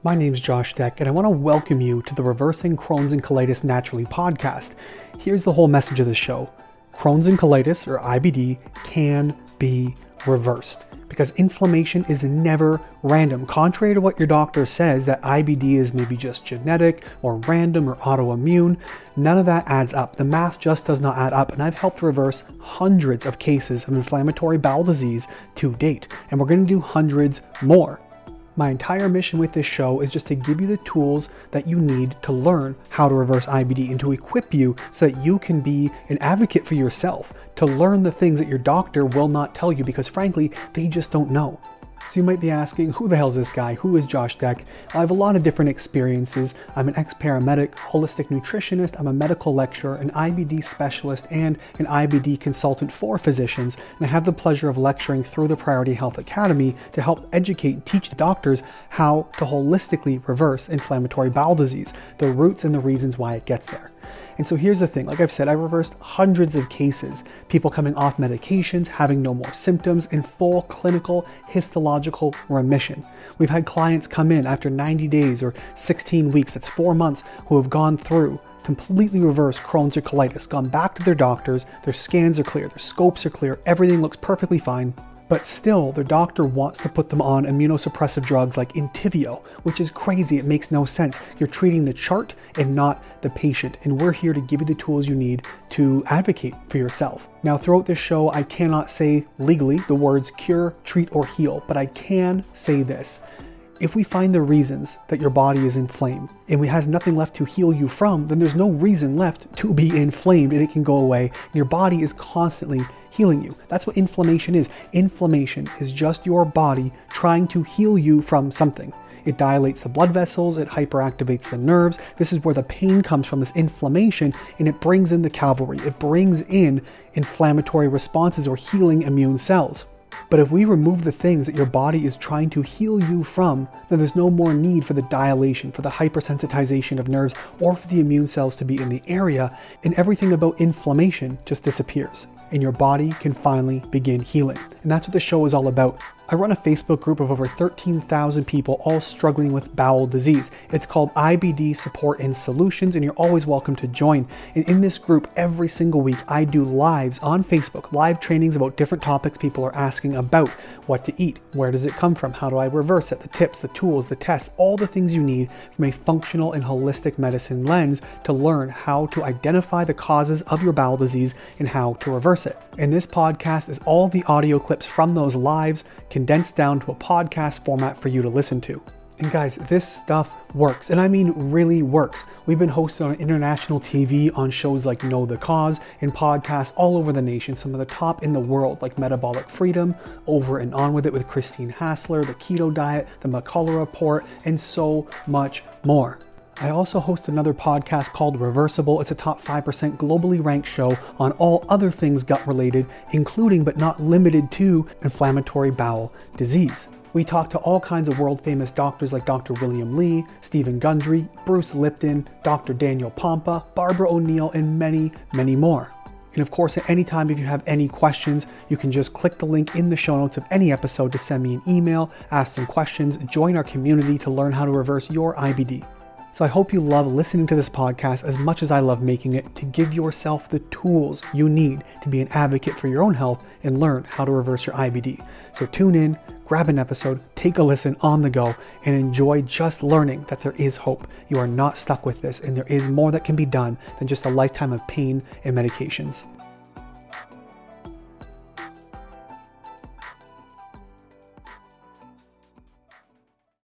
My name's Josh Deck, and I want to welcome you to the Reversing Crohn's and Colitis Naturally podcast. Here's the whole message of the show. Crohn's and colitis, or IBD, can be reversed because inflammation is never random. Contrary to what your doctor says that IBD is maybe just genetic or random or autoimmune, none of that adds up. The math just does not add up, and I've helped reverse hundreds of cases of inflammatory bowel disease to date, and we're going to do hundreds more. My entire mission with this show is just to give you the tools that you need to learn how to reverse IBD and to equip you so that you can be an advocate for yourself, to learn the things that your doctor will not tell you because frankly, they just don't know. So you might be asking, who the hell is this guy? Who is Josh Deck? I have a lot of different experiences. I'm an ex-paramedic, holistic nutritionist, I'm a medical lecturer, an IBD specialist, and an IBD consultant for physicians. And I have the pleasure of lecturing through the Priority Health Academy to help educate and teach doctors how to holistically reverse inflammatory bowel disease, the roots and the reasons why it gets there. And so here's the thing, like I've said, I reversed hundreds of cases, people coming off medications, having no more symptoms, in full clinical histological remission. We've had clients come in after 90 days or 16 weeks, that's 4 months, who have gone through completely reversed Crohn's or colitis, gone back to their doctors, their scans are clear, their scopes are clear, everything looks perfectly fine. But still, their doctor wants to put them on immunosuppressive drugs like Entyvio, which is crazy. It makes no sense. You're treating the chart and not the patient. And we're here to give you the tools you need to advocate for yourself. Now, throughout this show, I cannot say legally the words cure, treat, or heal, but I can say this. If we find the reasons that your body is inflamed and it has nothing left to heal you from, then there's no reason left to be inflamed and it can go away. And your body is constantly healing you. That's what inflammation is. Inflammation is just your body trying to heal you from something. It dilates the blood vessels, it hyperactivates the nerves. This is where the pain comes from, this inflammation, and it brings in the cavalry. It brings in inflammatory responses or healing immune cells. But if we remove the things that your body is trying to heal you from, then there's no more need for the dilation, for the hypersensitization of nerves, or for the immune cells to be in the area, and everything about inflammation just disappears, and your body can finally begin healing. And that's what the show is all about. I run a Facebook group of over 13,000 people all struggling with bowel disease. It's called IBD Support and Solutions, and you're always welcome to join. And in this group, every single week, I do lives on Facebook, live trainings about different topics people are asking about: what to eat, where does it come from, how do I reverse it, the tips, the tools, the tests, all the things you need from a functional and holistic medicine lens to learn how to identify the causes of your bowel disease and how to reverse it. And this podcast is all the audio clips from those lives condensed down to a podcast format for you to listen to. And guys, this stuff works, and I mean really works. We've been hosted on international TV on shows like Know the Cause and podcasts all over the nation, some of the top in the world like Metabolic Freedom, Over and On With It with Christine Hassler, The Keto Diet, The McCullough Report, and so much more. I also host another podcast called Reversible. It's a top 5% globally ranked show on all other things gut related, including but not limited to inflammatory bowel disease. We talk to all kinds of world famous doctors like Dr. William Lee, Stephen Gundry, Bruce Lipton, Dr. Daniel Pompa, Barbara O'Neill, and many, many more. And of course, at any time, if you have any questions, you can just click the link in the show notes of any episode to send me an email, ask some questions, join our community to learn how to reverse your IBD. So I hope you love listening to this podcast as much as I love making it, to give yourself the tools you need to be an advocate for your own health and learn how to reverse your IBD. So tune in, grab an episode, take a listen on the go, and enjoy just learning that there is hope. You are not stuck with this, and there is more that can be done than just a lifetime of pain and medications.